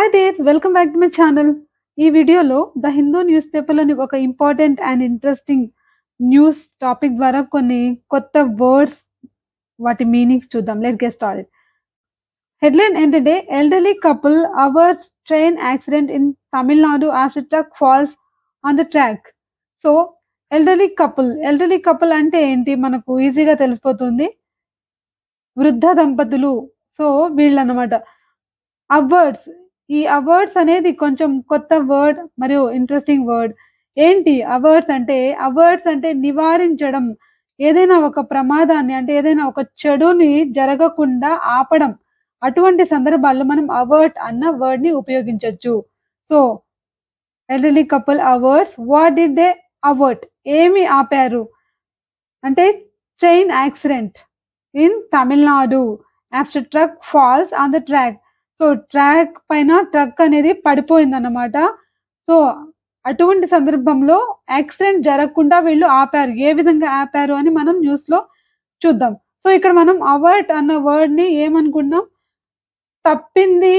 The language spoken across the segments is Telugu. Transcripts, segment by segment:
Hi there! Welcome back to my channel. ఈ వీడియోలో ద హిందూ న్యూస్ పేపర్‌లోని ఒక important and interesting news topic ద్వారా కొన్ని కొత్త వర్డ్స్, వాటి మీనింగ్స్ చూద్దాం. Let's get started. హెడ్లైన్ ఏంటంటే elderly couple averts train accident in Tamil Nadu after truck falls on the track. So elderly couple అంటే ఏంటి మనకు ఈజీగా తెలిసిపోతుంది. వృద్ధ దంపతులు. సో వీళ్ళన్నమాట. అవర్డ్స్. ఈ అవర్డ్స్ అనేది కొంచెం కొత్త వర్డ్ మరియు ఇంట్రెస్టింగ్ వర్డ్. ఏంటి అవర్డ్స్ అంటే? అవర్డ్స్ అంటే నివారించడం. ఏదైనా ఒక ప్రమాదాన్ని అంటే ఏదైనా ఒక చెడుని జరగకుండా ఆపడం. అటువంటి సందర్భాల్లో మనం అవర్ట్ అన్న వర్డ్‌ని ఉపయోగించొచ్చు. So, elderly couple averts what did they avert? ఏమి ఆపారు? అంటే train accident in Tamil Nadu after truck falls on the track. So, track పైన ట్రక్ అనేది పడిపోయిందన్నమాట. సో, అటువంటి సందర్భంలో యాక్సిడెంట్ జరగకుండా వీళ్ళు ఆపారు. ఏ విధంగా ఆపారు అని మనం న్యూస్‌లో చూద్దాం. సో, ఇక్కడ మనం అవర్ట్ అన్న వర్డ్‌ని ఏమనుకున్నాం? తప్పింది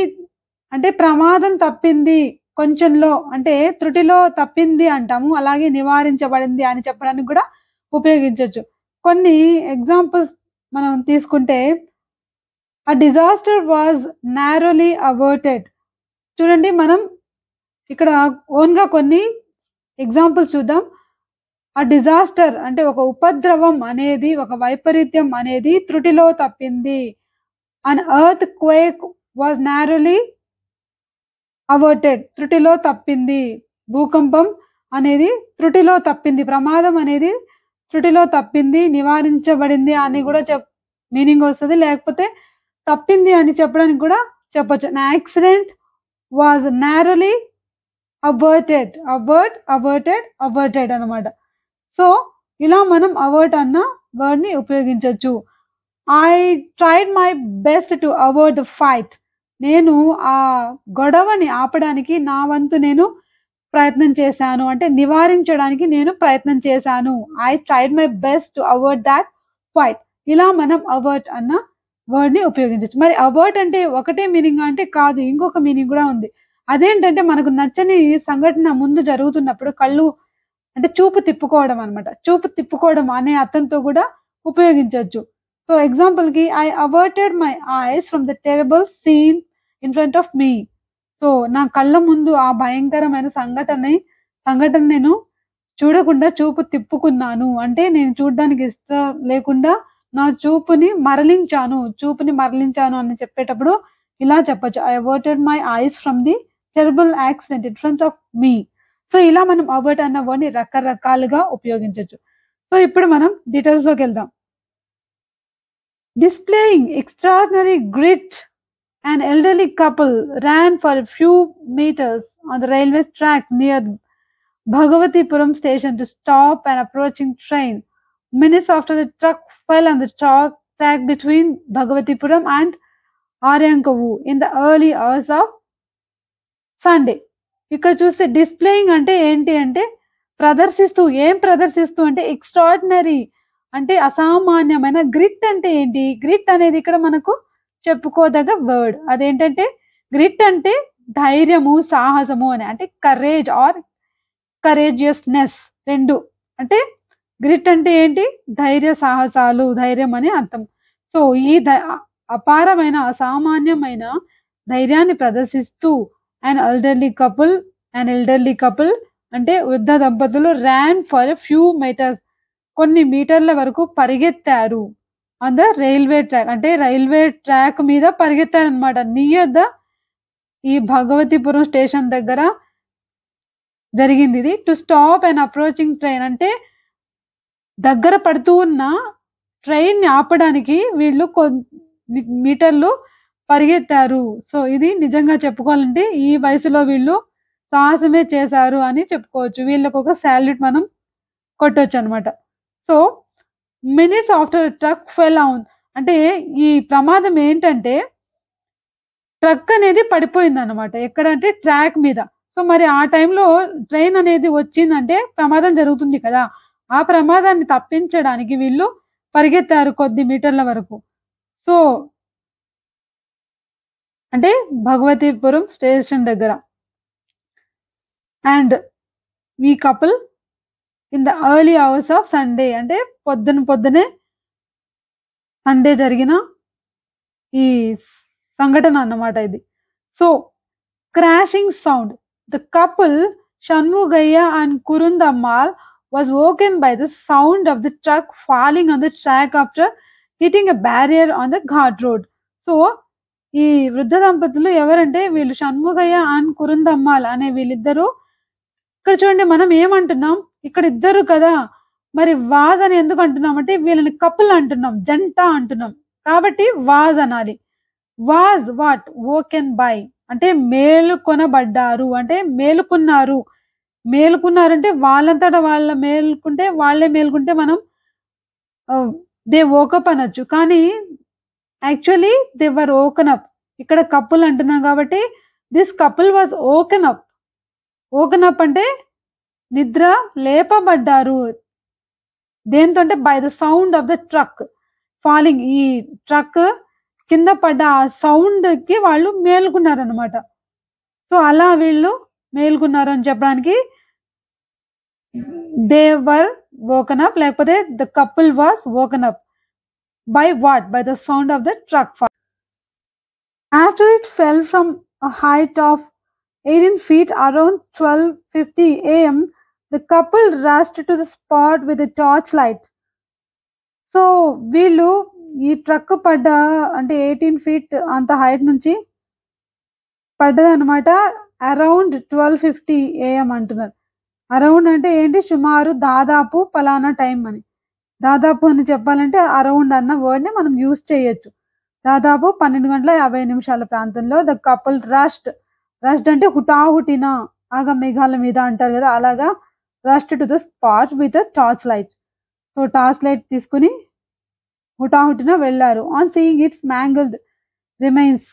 అంటే ప్రమాదం తప్పింది. కొంచెంలో అంటే త్రుటిలో తప్పింది అంటాము. అలాగే నివారించబడింది అని చెప్పడానికి కూడా ఉపయోగించొచ్చు. కొన్ని ఎగ్జాంపుల్స్ మనం తీసుకుంటే A disaster was narrowly averted. చూడండి మనం ఇక్కడ ఓన్‌గా కొన్ని ఎగ్జాంపుల్స్ చూద్దాం. ఆ డిజాస్టర్ అంటే ఒక ఉపద్రవం అనేది, ఒక వైపరీత్యం అనేది త్రుటిలో తప్పింది. An earthquake was narrowly averted. త్రుటిలో తప్పింది. భూకంపం అనేది త్రుటిలో తప్పింది. ప్రమాదం అనేది త్రుటిలో తప్పింది, నివారించబడింది అని కూడా మీనింగ్ వస్తది. లేకపోతే తప్పింది అని చెప్పడానికి కూడా చెప్పొచ్చు. An accident was narrowly averted. Averted అన్నమాట. సో, ఇలా మనం అవర్ట్ అన్న వర్డ్‌ని ఉపయోగించొచ్చు. I tried my best to avert the fight. నేను ఆ గొడవని ఆపడానికి నా వంతు నేను ప్రయత్నం చేశాను. అంటే నివారించడానికి నేను ప్రయత్నం చేశాను. I tried my best to avert that fight. ఇలా మనం అవర్ట్ అన్న వర్డ్‌ని ఉపయోగించొచ్చు. మరి అవర్ట్ అంటే ఒకటే మీనింగా అంటే కాదు. ఇంకొక మీనింగ్ కూడా ఉంది. అదేంటంటే మనకు నచ్చని సంఘటన ముందు జరుగుతున్నప్పుడు కళ్ళు అంటే చూపు తిప్పుకోవడం అన్నమాట. చూపు తిప్పుకోవడం అనే అర్థంతో కూడా ఉపయోగించొచ్చు. సో, ఎగ్జాంపుల్‌కి I averted my eyes from the terrible scene in front of me. So, నా కళ్ళ ముందు ఆ భయంకరమైన సంఘటన నేను చూడకుండా చూపు తిప్పుకున్నాను. అంటే నేను చూడడానికి ఇష్టం లేకుండా నా చూపుని మరలించాను అని చెప్పేటప్పుడు ఇలా చెప్పొచ్చు. I averted my eyes from the terrible accident in front of me. So, ఇలా మనం అవర్ట్ అన్న వర్డ్‌ని రకరకాలుగా ఉపయోగించొచ్చు. సో, ఇప్పుడు మనం డీటెయిల్స్‌లోకి వెళ్దాం. Displaying extraordinary grit, an elderly couple ran for a few meters on the railway track near Bhagavatipuram station to stop an approaching train. Minutes after the truck fell on the track between Bhagavatipuram and Aryankavu in the early hours of Sunday. ఇక్కడ చూస్తే డిస్ప్లేయింగ్ అంటే ఏంటి అంటే ఏం ప్రదర్శిస్తూ అంటే ఎక్స్ట్రార్డినరీ అంటే అసామాన్యమైన. గ్రిట్ అంటే ఏంటి? గ్రిట్ అనేది ఇక్కడ మనకు చెప్పుకోదగ్గ వర్డ్. అదేంటంటే గ్రిట్ అంటే ధైర్యము, సాహసము అని. అంటే కరేజ్ ఆర్ కరేజియస్‌నెస్ 2. అంటే గ్రిట్ అంటే ఏంటి? ధైర్య సాహసాలు, ధైర్యం అని అర్థం. సో, ఈ అపారమైన అసామాన్యమైన ధైర్యాన్ని ప్రదర్శిస్తూ an elderly couple అంటే వృద్ధ దంపతులు ran for a few meters కొన్ని మీటర్ల వరకు పరిగెత్తారు. ఆన్ ద రైల్వే ట్రాక్ అంటే రైల్వే ట్రాక్ మీద పరిగెత్తారన్నమాట. నియర్ ద ఈ భగవతిపురం స్టేషన్ దగ్గర జరిగింది ఇది. To stop and approaching train అంటే దగ్గర పడుతూ ఉన్న ట్రైన్‌ని ఆపడానికి వీళ్ళు కొన్ని మీటర్లు పరిగెత్తారు. సో, ఇది నిజంగా చెప్పుకోవాలంటే ఈ వయసులో వీళ్ళు సాహసమే చేశారు అని చెప్పుకోవచ్చు. వీళ్ళకొక సాల్యూట్ మనం కొట్టొచ్చన్నమాట. So, minutes after truck fell on అంటే ఈ ప్రమాదం ఏంటంటే ట్రక్ అనేది పడిపోయిందన్నమాట. ఎక్కడంటే ట్రాక్ మీద. సో, మరి ఆ టైంలో ట్రైన్ అనేది వచ్చిందంటే ప్రమాదం జరుగుతుంది కదా! ఆ ప్రమాదాన్ని తప్పించడానికి వీళ్ళు పరిగెత్తారు కొద్ది మీటర్ల వరకు. సో, అంటే భగవతీపురం స్టేషన్ దగ్గర. అండ్ ఈ couple in the early hours of Sunday, అంటే పొద్దునే సండే జరిగిన ఈ సంఘటన అన్నమాట ఇది. So crashing sound. The couple Shanmugaya and Kurundammal was woken by the sound of the truck falling on the track after hitting a barrier on the Ghat road. So ఈ వృద్ధ దంపతులు ఎవరంటే వీళ్ళు షణ్ముగయ్య అండ్ కురుందమ్మాల్ అనే వీళ్ళిద్దరూ. ఇక్కడ చూడండి, మనం ఏమంటున్నాం, ఇక్కడ ఇద్దరు కదా, మరి వాజ్ అని ఎందుకు అంటున్నాం అంటే వీళ్ళని కపుల్ అంటున్నాం, జంట అంటున్నాం కాబట్టి వాజ్ అనాలి. వాజ్ వాట్ వోకెన్ బై అంటే మేలుకొనబడ్డారు, అంటే మేలుకున్నారు. మేలుకున్నారంటే వాళ్ళంతటా వాళ్ళ మేలుకుంటే వాళ్ళే మేలుకుంటే మనం దే వోకప్ అనొచ్చు. కానీ యాక్చువల్లీ దే వర్ ఓకన్ అప్. ఇక్కడ కపుల్ అంటున్నాం కాబట్టి this couple was ఓకన్ up. ఓకన్ up అంటే నిద్ర లేపబడ్డారు. దేంతో అంటే by the sound of the truck falling. ఈ ట్రక్ కింద పడ్డ ఆ సౌండ్ కి వాళ్ళు మేలుకున్నారు అనమాట. సో అలా వీళ్ళు మేలుకున్నారు అని చెప్పడానికి దే వర్ వోకన్ అప్, లేకపోతే the couple was woken up by what, by the sound of the truck. After it fell from a height of 18 feet around 12:50 a.m. the couple rushed to the spot with a torchlight. So వీళ్ళు ఈ ట్రక్ పడ్డ అంటే 18 feet అంత హైట్ నుంచి పడ్డది అనమాట. అరౌండ్ 12:50 AM అంటున్నారు. అరౌండ్ అంటే ఏంటి, సుమారు, దాదాపు, పలానా టైం అని. దాదాపు అని చెప్పాలంటే అరౌండ్ అన్న వర్డ్ని మనం యూజ్ చేయొచ్చు. దాదాపు 12:50 ప్రాంతంలో ద కపుల్ రష్డ్ అంటే హుటాహుటిన, ఆగా మేఘాల మీద అంటారు కదా, అలాగా rushed to the spot with torch light. So torch light తీసుకుని హుటాహుటిన వెళ్ళారు. On seeing it's mangled remains.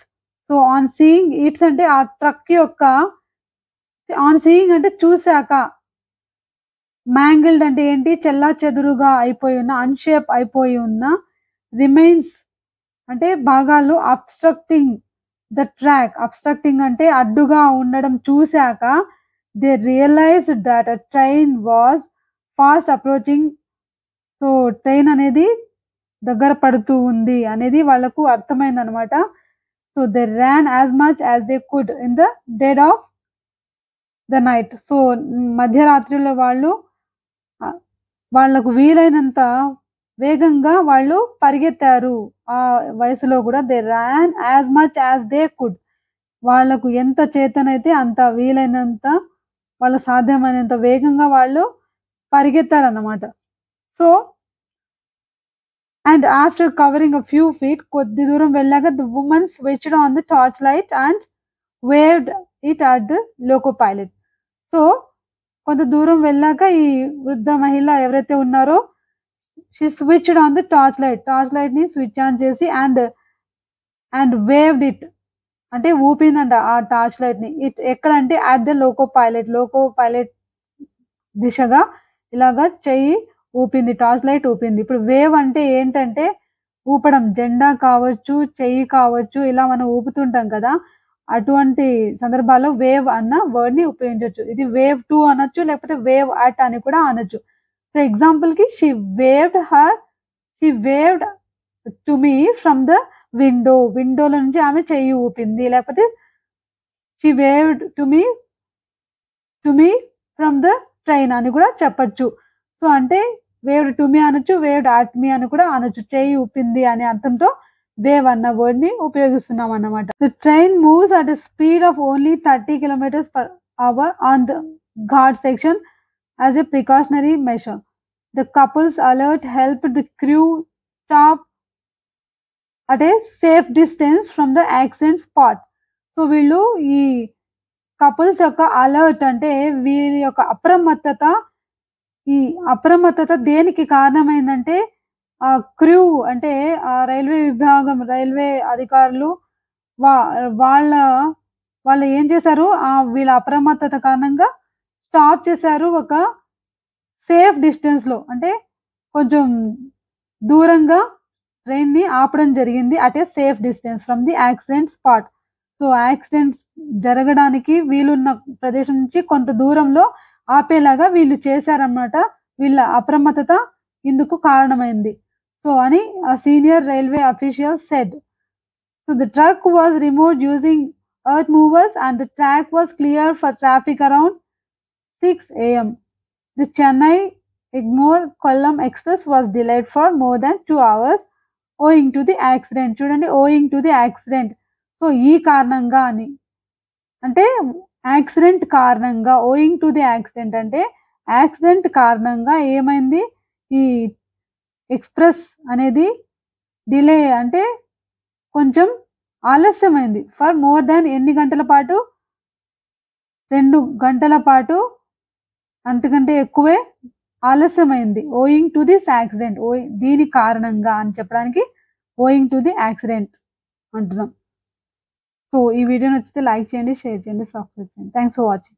So on seeing it's అంటే ఆ ట్రక్ యొక్క, ఆన్ సీయింగ్ అంటే చూశాక, మ్యాంగిల్డ్ అంటే ఏంటి, చెల్లా చెదురుగా అయిపోయి ఉన్న, అన్షేప్ అయిపోయి ఉన్న, రిమైన్స్ అంటే భాగాలు, అబ్స్ట్రక్టింగ్ ద ట్రాక్. అబ్స్ట్రక్టింగ్ అంటే అడ్డుగా ఉండడం చూశాక they realized that a train was fast approaching. So train అనేది దగ్గర పడుతూ ఉంది అనేది వాళ్ళకు అర్థమైంది అనమాట. So they ran as much as they could in the dead of the night. So మధ్యరాత్రిలో వాళ్ళకు వీలైనంత వేగంగా వాళ్ళు పరిగెత్తారు. ఆ వయసులో కూడా they ran as much as they could. వాళ్ళకు ఎంత చేతనైతే అంత, వీలైనంత, వాళ్ళకు సాధ్యమైనంత వేగంగా వాళ్ళు పరిగెత్తారన్నమాట. So and after covering a few feet, కొద్ది దూరం వెళ్ళాక the woman switched on the torch light and waived it at the loco pilot. So కొంత దూరం వెళ్ళాక ఈ వృద్ధ మహిళ ఎవరైతే ఉన్నారో she switched on the torch light ని స్విచ్ ఆన్ చేసి అండ్ వేవ్డ్ ఇట్ అంటే ఊపిందంట ఆ టార్చ్ లైట్ ని. ఇట్ ఎక్కడంటే అట్ ద లోకో పైలట్ దిశగా ఇలాగా చెయ్యి ఊపింది, టార్చ్ లైట్ ఊపింది. ఇప్పుడు వేవ్ అంటే ఏంటంటే ఊపడం, జెండా కావచ్చు, చెయ్యి కావచ్చు, ఇలా మనం ఊపుతుంటాం కదా, అటువంటి సందర్భాల్లో వేవ్ అన్న వర్డ్ ని ఉపయోగించవచ్చు. ఇది వేవ్ టు అనొచ్చు, లేకపోతే వేవ్ అట్ అని కూడా అనొచ్చు. సో ఎగ్జాంపుల్ కి she waived to me from the విండోలో నుంచి ఆమె చెయ్యి ఊపింది, లేకపోతే she waived to me from the train అని కూడా చెప్పచ్చు. సో అంటే వేవ్డ్ టు మీ అనొచ్చు, వేవ్డ్ అట్ మీ అని కూడా అనొచ్చు. చెయ్యి ఊపింది అనే అర్థంతో వేవ్ అన్న వర్డ్ ని ఉపయోగిస్తున్నాం అన్నమాట. The train moves at a speed of only 30 km/h on the Ghat section as a precautionary measure. The couple's alert helped the crew stop at a safe distance from the accident spot. So వీళ్ళు ఈ కపుల్స్ యొక్క అలర్ట్ అంటే వీరి యొక్క అప్రమత్తత దేనికి కారణమైందంటే క్రూ అంటే రైల్వే విభాగం, రైల్వే అధికారులు వాళ్ళు ఏం చేశారు, వీళ్ళ అప్రమత్తత కారణంగా స్టాప్ చేశారు ఒక సేఫ్ డిస్టెన్స్ లో, అంటే కొంచెం దూరంగా ట్రైన్ ని ఆపడం జరిగింది. At a safe distance from the accident spot. So accidents జరగడానికి వీలున్న ప్రదేశం నుంచి కొంత దూరంలో ఆపేలాగా వీళ్ళు చేశారన్నమాట. వీళ్ళ అప్రమత్తత ఇందుకు కారణమైంది. సో అని senior railway official said. So the truck was removed using earth movers and the track was cleared for traffic around 6 a.m. The Chennai Egmore-Kollam Express was delayed for more than 2 hours owing to the accident. చూడండి, owing to the accident. So ఈ కారణంగా అని అంటే యాక్సిడెంట్ కారణంగా, owing to the accident అంటే యాక్సిడెంట్ కారణంగా ఏమైంది, ఈ ఎక్స్‌ప్రెస్ అనేది డిలే అంటే కొంచెం ఆలస్యమైంది. ఫర్ మోర్ దాన్ ఎన్ని గంటల పాటు? 2 గంటల పాటు, అంతకంటే ఎక్కువే ఆలస్యమైంది. ఓయింగ్ టు దిస్ యాక్సిడెంట్, దీని కారణంగా అని చెప్పడానికి ఓయింగ్ టు ది యాక్సిడెంట్ అంటున్నాం. సో ఈ వీడియో నచ్చితే లైక్ చేయండి, షేర్ చేయండి, సబ్స్క్రైబ్ చేయండి. Thanks for watching.